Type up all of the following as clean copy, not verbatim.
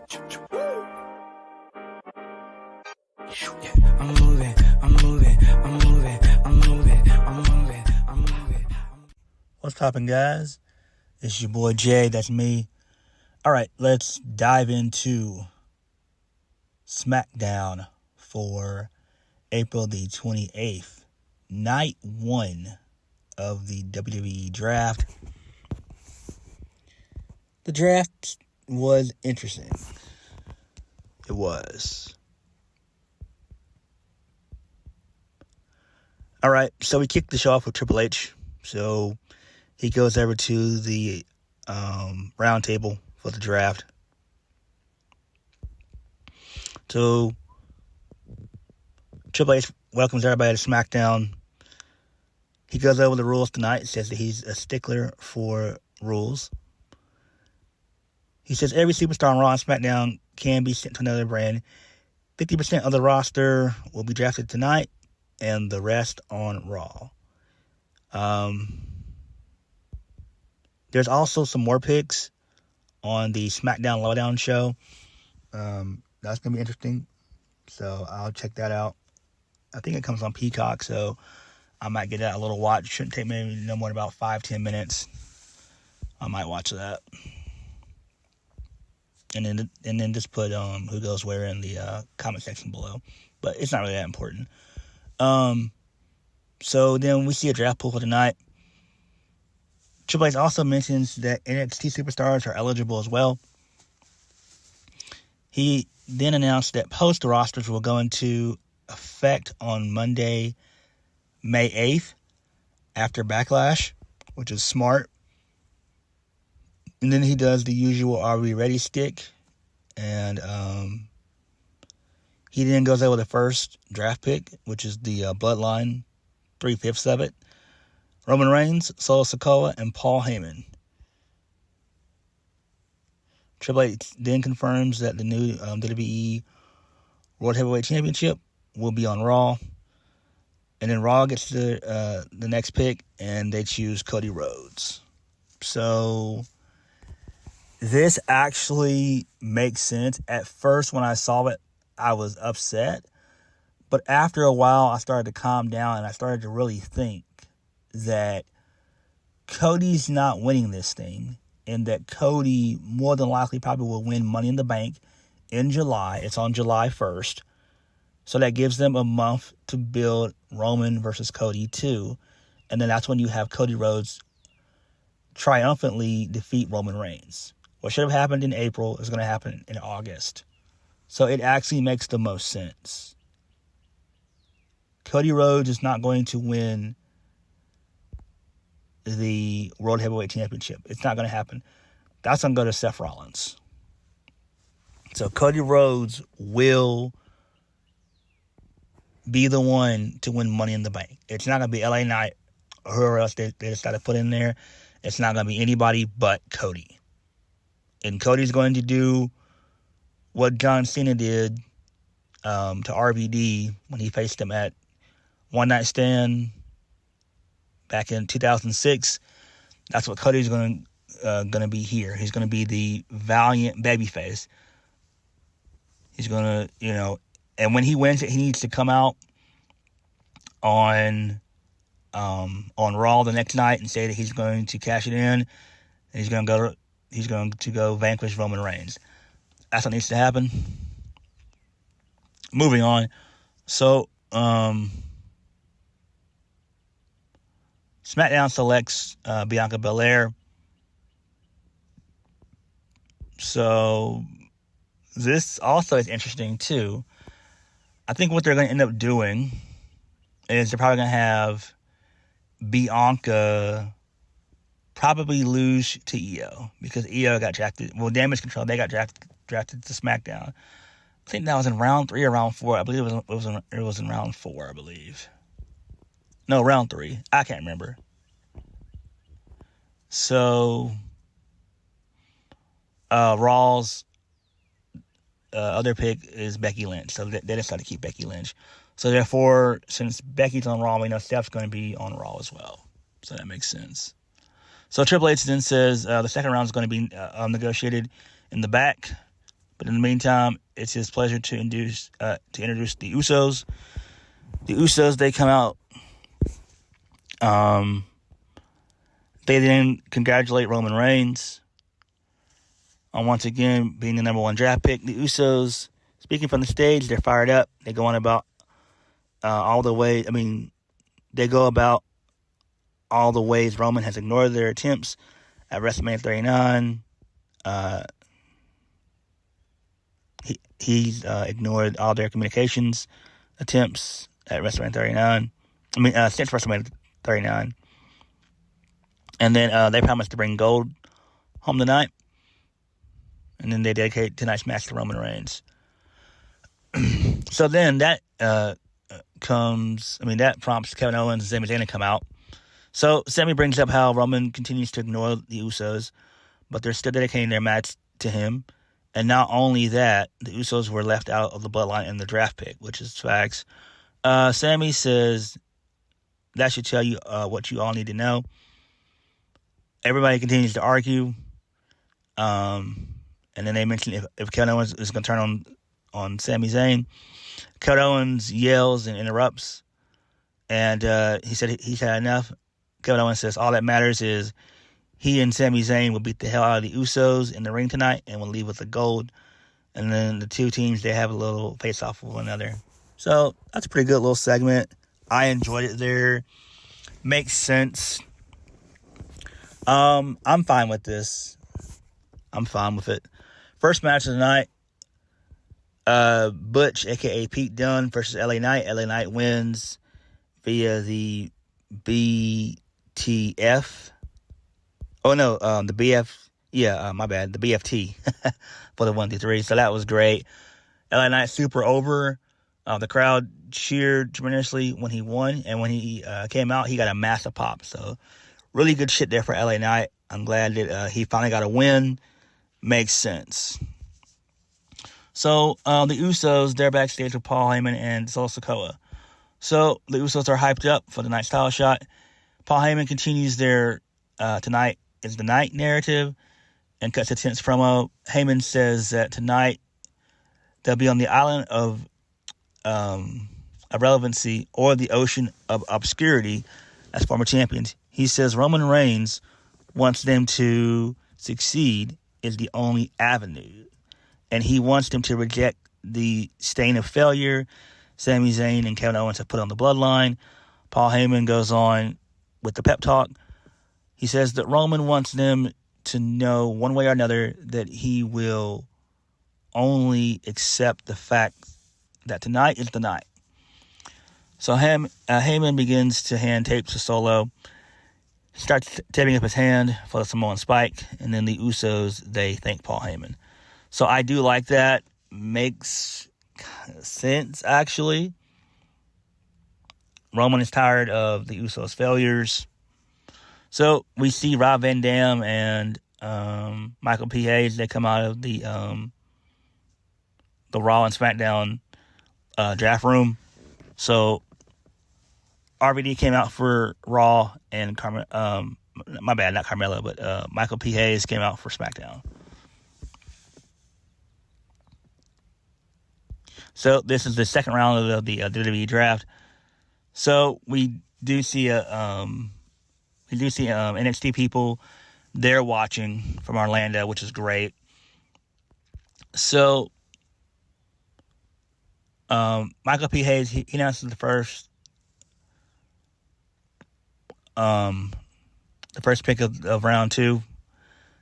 What's poppin', guys? It's your boy Jay, that's me. Alright, let's dive into Smackdown for April the 28th, night 1 of the WWE Draft. The draft was interesting. It was. Alright, so we kicked the show off with Triple H. So he goes over to the round table for the draft. So Triple H welcomes everybody to SmackDown. He goes over the rules tonight. Says that he's a stickler for rules. He says every superstar on Raw and SmackDown can be sent to another brand. 50% of the roster will be drafted tonight, and the rest on Raw. There's also some more picks on the SmackDown Lowdown show. That's going to be interesting. So I'll check that out. I think it comes on Peacock, so I might get that a little watch. Shouldn't take maybe no more than about 5-10 minutes. I might watch that. And then just put who goes where in the comment section below. But it's not really that important. So then we see a draft pool for tonight. Triple H also mentions that NXT superstars are eligible as well. He then announced that post rosters will go into effect on Monday, May 8th, after Backlash, which is smart. And then he does the usual "Are we ready?" stick. And he then goes over the first draft pick, which is the Bloodline, 3/5 of it. Roman Reigns, Solo Sikoa, and Paul Heyman. Triple H then confirms that the new WWE World Heavyweight Championship will be on Raw. And then Raw gets the next pick, and they choose Cody Rhodes. So this actually makes sense. At first, when I saw it, I was upset. But after a while, I started to calm down, and I started to really think that Cody's not winning this thing, and that Cody more than likely probably will win Money in the Bank in July. It's on July 1st. So that gives them a month to build Roman versus Cody too. And then that's when you have Cody Rhodes triumphantly defeat Roman Reigns. What should have happened in April is going to happen in August. So it actually makes the most sense. Cody Rhodes is not going to win the World Heavyweight Championship. It's not going to happen. That's going to go to Seth Rollins. So Cody Rhodes will be the one to win Money in the Bank. It's not going to be LA Knight or whoever else they decide to put in there. It's not going to be anybody but Cody. And Cody's going to do what John Cena did to RVD when he faced him at One Night Stand back in 2006. That's what Cody's going to be here. He's going to be the valiant babyface. He's going to, and when he wins it, he needs to come out on Raw the next night and say that he's going to cash it in, and he's going to go vanquish Roman Reigns. That's what needs to happen. Moving on. So, SmackDown selects Bianca Belair. So this also is interesting too. I think what they're going to end up doing is they're probably going to have Bianca probably lose to Io, because Io got drafted. Well, Damage Control, they got drafted to SmackDown. I think that was in round 3 or round 4. I believe it was in round 4, I believe. No, round 3. I can't remember. So, Raw's other pick is Becky Lynch. So they decided to keep Becky Lynch. So therefore, since Becky's on Raw, we know Steph's going to be on Raw as well. So that makes sense. So Triple H then says the second round is going to be negotiated in the back. But in the meantime, it's his pleasure to introduce the Usos. The Usos, they come out. They then congratulate Roman Reigns on once again being the number one draft pick. The Usos, speaking from the stage, they're fired up. They go on about all the way. I mean, they go about all the ways Roman has ignored their attempts at WrestleMania 39. He's ignored all their communications attempts at WrestleMania 39. Since WrestleMania 39. And then they promised to bring gold home tonight. And then they dedicate tonight's match to Roman Reigns. So then that prompts Kevin Owens and Sami Zayn to come out. So Sami brings up how Roman continues to ignore the Usos, but they're still dedicating their match to him. And not only that, the Usos were left out of the bloodline in the draft pick, which is facts. Sami says that should tell you what you all need to know. Everybody continues to argue. And then they mention if Kevin Owens is going to turn on Sami Zayn. Kevin Owens yells and interrupts. And he said he's had enough. Kevin Owens says all that matters is he and Sami Zayn will beat the hell out of the Usos in the ring tonight and will leave with the gold. And then the two teams, they have a little face-off with one another. So that's a pretty good little segment. I enjoyed it there. Makes sense. I'm fine with this. I'm fine with it. First match of the night. Butch, a.k.a. Pete Dunne, versus LA Knight. LA Knight wins via the BTF. Oh, no, the BF. Yeah, my bad. The BFT for the 1, 2, 3. So that was great. LA Knight super over. The crowd cheered tremendously when he won. And when he came out, he got a massive pop. So really good shit there for LA Knight. I'm glad that he finally got a win. Makes sense. So the Usos, they're backstage with Paul Heyman and Sikoa. So the Usos are hyped up for the night's title shot. Paul Heyman continues their tonight is the night narrative and cuts a tense promo. Heyman says that tonight they'll be on the island of irrelevancy or the ocean of obscurity as former champions. He says Roman Reigns wants them to succeed is the only avenue. And he wants them to reject the stain of failure Sami Zayn and Kevin Owens have put on the bloodline. Paul Heyman goes on with the pep talk. He says that Roman wants them to know one way or another that he will only accept the fact that tonight is the night. So Heyman begins to hand tape to Solo. He starts taping up his hand for the Samoan Spike, and then the Usos, they thank Paul Heyman. So I do like that. Makes sense, actually. Roman is tired of the Usos' failures. So we see Rob Van Dam and Michael P. Hayes. They come out of the Raw and SmackDown draft room. So RVD came out for Raw, and my bad, not Carmella, but Michael P. Hayes came out for SmackDown. So this is the second round of the WWE Draft. So we do see NXT people. They're watching from Orlando, which is great. So Michael P. Hayes, he announces the first pick of round 2.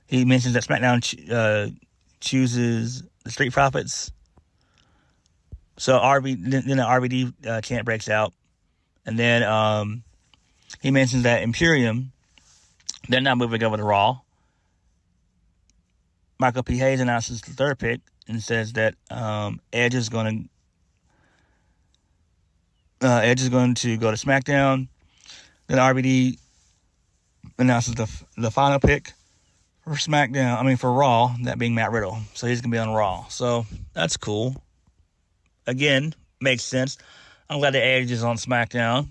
He mentions that SmackDown chooses the Street Profits. So then the RVD chant breaks out. And then he mentions that Imperium, they're not moving over to Raw. Michael P. Hayes announces the third pick and says that Edge is going to go to SmackDown. Then RVD announces the final pick for for Raw, that being Matt Riddle. So he's going to be on Raw. So that's cool. Again, makes sense. I'm glad that Edge is on SmackDown.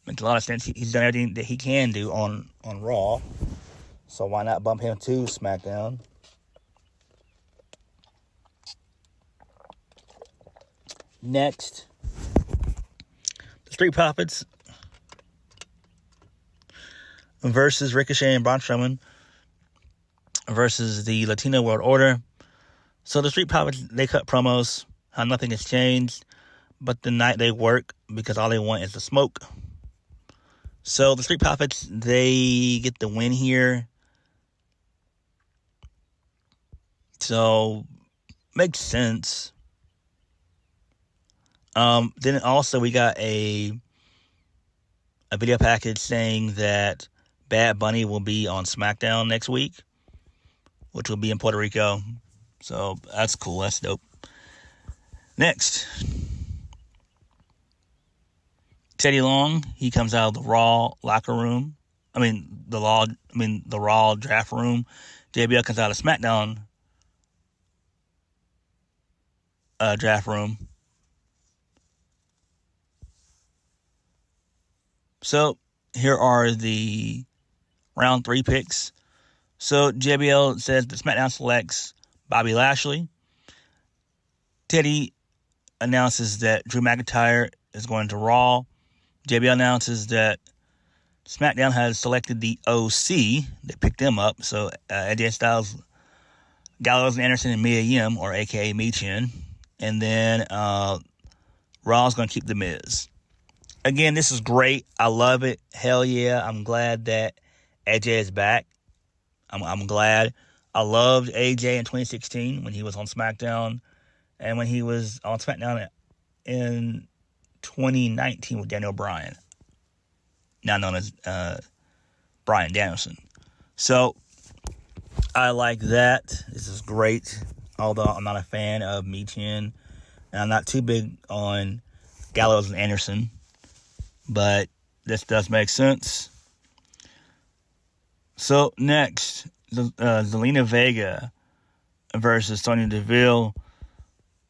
Makes a lot of sense. He's done everything that he can do on Raw. So why not bump him to SmackDown? Next, the Street Profits versus Ricochet and Braun Strowman versus the Latino World Order. So the Street Profits, they cut promos, how nothing has changed, but the night they work because all they want is the smoke. So the Street Profits, they get the win here. So, makes sense. Then also we got a video package saying that Bad Bunny will be on Smackdown next week, which will be in Puerto Rico. So that's cool. That's dope. Next, Teddy Long. He comes out of the Raw locker room. The Raw draft room. JBL comes out of Smackdown draft room. So here are the round 3 picks. So JBL says that SmackDown selects Bobby Lashley. Teddy announces that Drew McIntyre is going to Raw. JBL announces that SmackDown has selected the OC. They picked them up. So AJ Styles, Gallows and Anderson, and Mia Yim, or a.k.a. Michin. And then Raw's going to keep The Miz. Again, this is great. I love it. Hell yeah. I'm glad that AJ is back. I'm glad. I loved AJ in 2016 when he was on SmackDown, and when he was on SmackDown in 2019 with Daniel Bryan, now known as Bryan Danielson. So I like that. This is great. Although I'm not a fan of Michin, and I'm not too big on Gallows and Anderson, but this does make sense. So next, Zelina Vega versus Sonya Deville.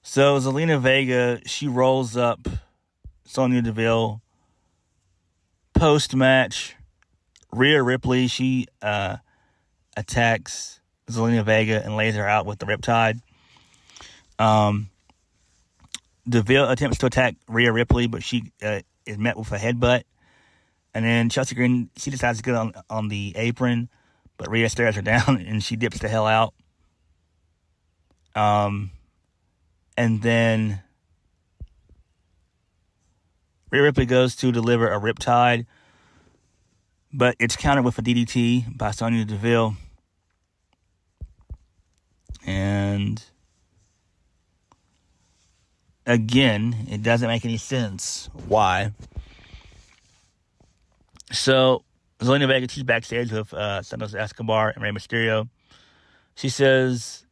So Zelina Vega, she rolls up Sonya Deville. Post-match, Rhea Ripley, she attacks Zelina Vega and lays her out with the Riptide. Deville attempts to attack Rhea Ripley, but she is met with a headbutt. And then Chelsea Green, she decides to get on the apron, but Rhea stares her down and she dips the hell out. And then Rhea Ripley goes to deliver a Riptide, but it's countered with a DDT by Sonya Deville. And again, it doesn't make any sense why. So Zelina Vega, she's backstage with Santos Escobar and Rey Mysterio. She says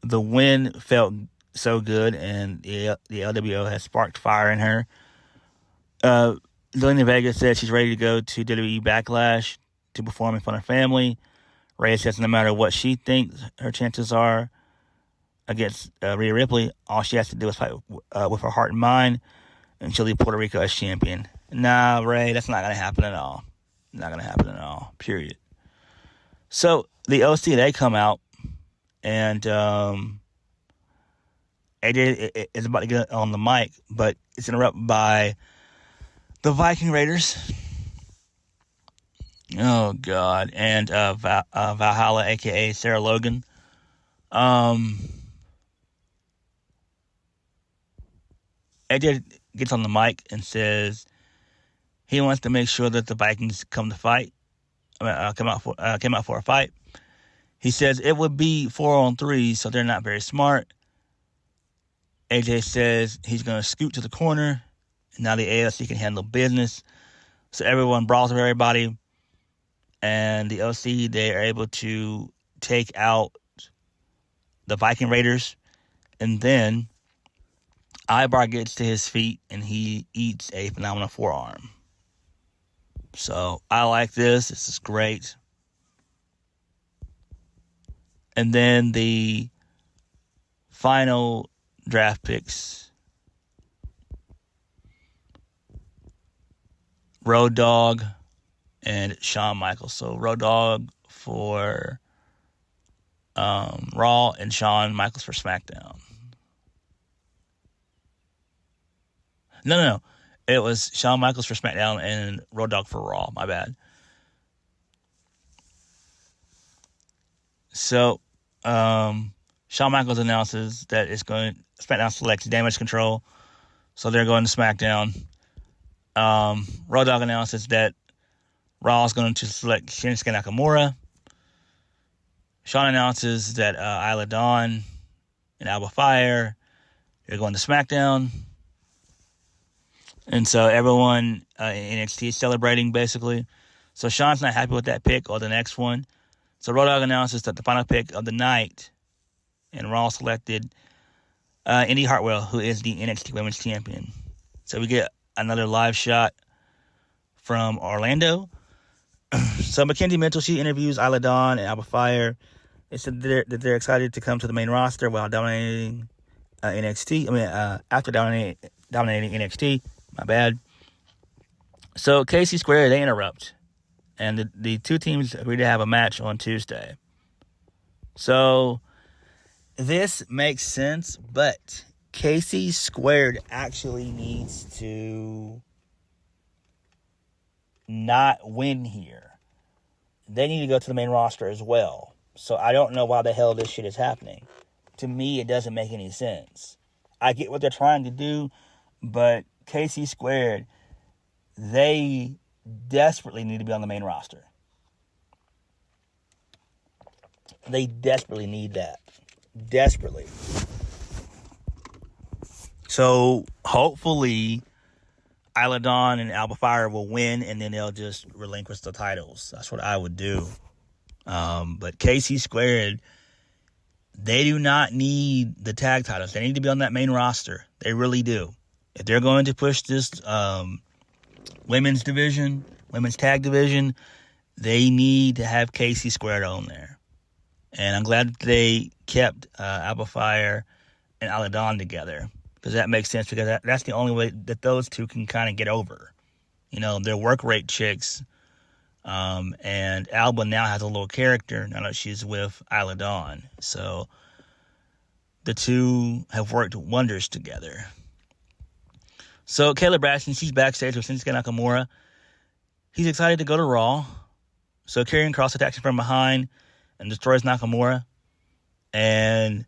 the win felt so good, and the LWO has sparked fire in her. Zelina Vega said she's ready to go to WWE Backlash to perform in front of family. Rhea says no matter what she thinks her chances are against Rhea Ripley, all she has to do is fight with her heart and mind, and she'll leave Puerto Rico as champion. Nah, Ray, that's not going to happen at all. Not going to happen at all, period. So the OC, they come out, and AJ is about to get on the mic, but it's interrupted by the Viking Raiders. Oh, God. And Valhalla, a.k.a. Sarah Logan. AJ gets on the mic and says he wants to make sure that the Vikings come out for a fight. He says it would be 4-on-3, so they're not very smart. AJ says he's going to scoot to the corner, and now the AFC can handle business. So everyone brawls with everybody, and the OC, they are able to take out the Viking Raiders, and then Ivar gets to his feet, and he eats a phenomenal forearm. So I like this. This is great. And then the final draft picks. Road Dogg and Shawn Michaels. So Road Dogg for Raw and Shawn Michaels for SmackDown. No. It was Shawn Michaels for SmackDown and Road Dogg for Raw. My bad. So, Shawn Michaels announces that SmackDown selects Damage Control, so they're going to SmackDown. Road Dogg announces that Raw is going to select Shinsuke Nakamura. Shawn announces that Isla Dawn and Alba Fire are going to SmackDown. And so everyone in NXT is celebrating, basically. So Shawn's not happy with that pick or the next one. So Road Dogg announces that the final pick of the night, and Raw selected Indy Hartwell, who is the NXT Women's Champion. So we get another live shot from Orlando. So Mackenzie Mitchell, she interviews Isla Dawn and Alba Fire. They said that they're excited to come to the main roster while dominating NXT. After dominating NXT. My bad. So KC Square, they interrupt. And the two teams agree to have a match on Tuesday. So this makes sense, but KC Squared actually needs to not win here. They need to go to the main roster as well. So I don't know why the hell this shit is happening. To me, it doesn't make any sense. I get what they're trying to do, but KC Squared, they desperately need to be on the main roster. They desperately need that. Desperately. So hopefully Isla Dawn and Alba Fire will win, and then they'll just relinquish the titles. That's what I would do. But KC Squared, they do not need the tag titles. They need to be on that main roster. They really do. If they're going to push this women's tag division, they need to have KC Squared on there. And I'm glad that they kept Alba Fire and Isla Dawn together, because that makes sense, because that's the only way that those two can kind of get over. You know, they're work rate chicks. And Alba now has a little character now that she's with Isla Dawn. So the two have worked wonders together. So Kayla Braxton, she's backstage with Shinsuke Nakamura. He's excited to go to Raw. So Karrion Kross attacks him from behind and destroys Nakamura. And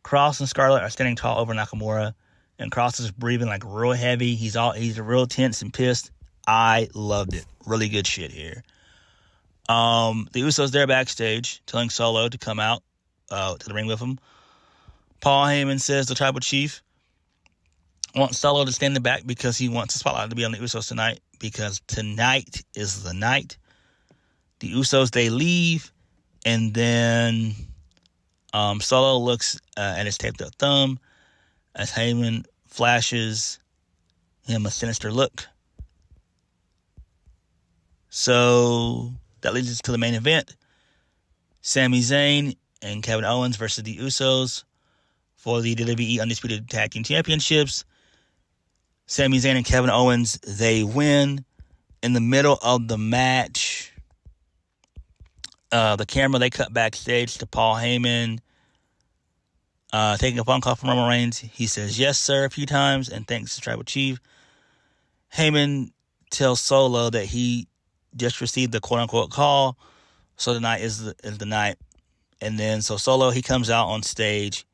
Kross and Scarlett are standing tall over Nakamura. And Kross is breathing like real heavy. He's real tense and pissed. I loved it. Really good shit here. The Usos there backstage, telling Solo to come out to the ring with him. Paul Heyman says the Tribal Chief wants Solo to stand in the back because he wants the spotlight to be on the Usos tonight, because tonight is the night. The Usos, they leave, and then Solo looks at his taped up thumb as Heyman flashes him a sinister look. So that leads us to the main event. Sami Zayn and Kevin Owens versus the Usos for the WWE Undisputed Tag Team Championships. Sami Zayn and Kevin Owens, they win. In the middle of the match, the camera, they cut backstage to Paul Heyman taking a phone call from Roman Reigns. He says, "Yes, sir," a few times and thanks the Tribal Chief. Heyman tells Solo that he just received the quote-unquote call, so tonight is the night. And then, so Solo, he comes out on stage.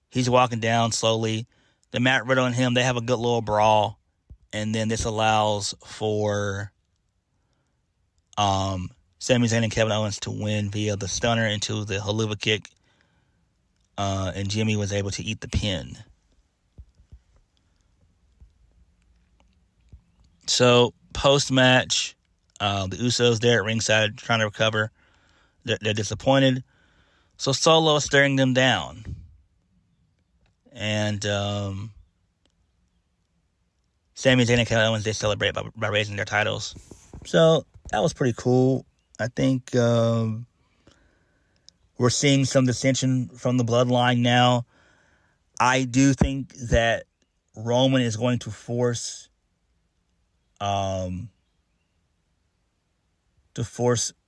He's walking down slowly. The Matt Riddle and him, they have a good little brawl. And then this allows for Sami Zayn and Kevin Owens to win via the stunner into the haluva kick. And Jimmy was able to eat the pin. So, post-match, the Usos there at ringside trying to recover. They're disappointed. So Solo is staring them down. And Sami Zayn and Kevin Owens, they celebrate by raising their titles. So that was pretty cool. I think we're seeing some dissension from the bloodline now. I do think that Roman is going to force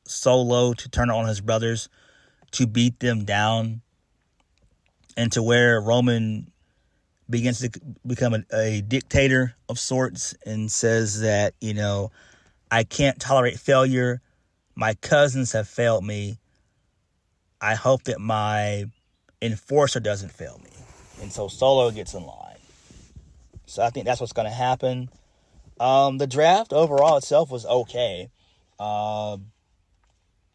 Solo to turn on his brothers to beat them down, and to where Roman begins to become a dictator of sorts and says that, I can't tolerate failure. My cousins have failed me. I hope that my enforcer doesn't fail me. And so Solo gets in line. So I think that's what's going to happen. The draft overall itself was okay. Brawl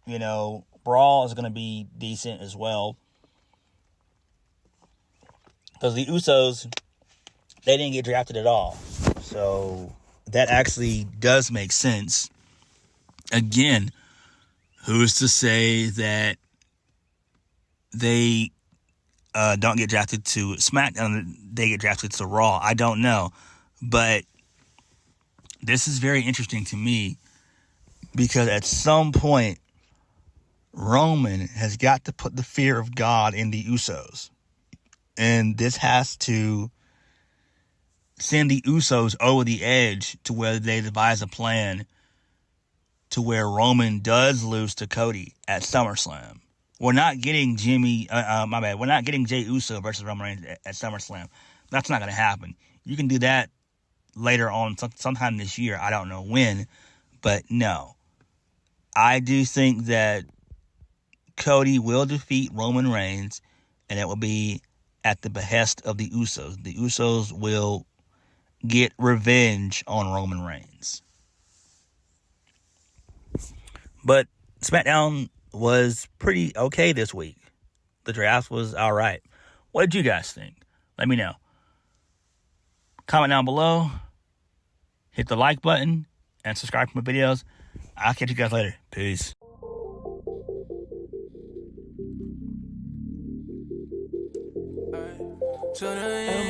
is going to be decent as well. Because the Usos, they didn't get drafted at all. So that actually does make sense. Again, who's to say that they don't get drafted to Smackdown, they get drafted to Raw? I don't know. But this is very interesting to me because at some point, Roman has got to put the fear of God in the Usos. And this has to send the Usos over the edge to where they devise a plan to where Roman does lose to Cody at SummerSlam. We're not getting We're not getting Jey Uso versus Roman Reigns at SummerSlam. That's not going to happen. You can do that later on, sometime this year. I don't know when, but no. I do think that Cody will defeat Roman Reigns, and it will be at the behest of the Usos. The Usos will get revenge on Roman Reigns. But SmackDown was pretty okay this week. The draft was all right. What did you guys think? Let me know. Comment down below. Hit the like button and subscribe to my videos. I'll catch you guys later. Peace.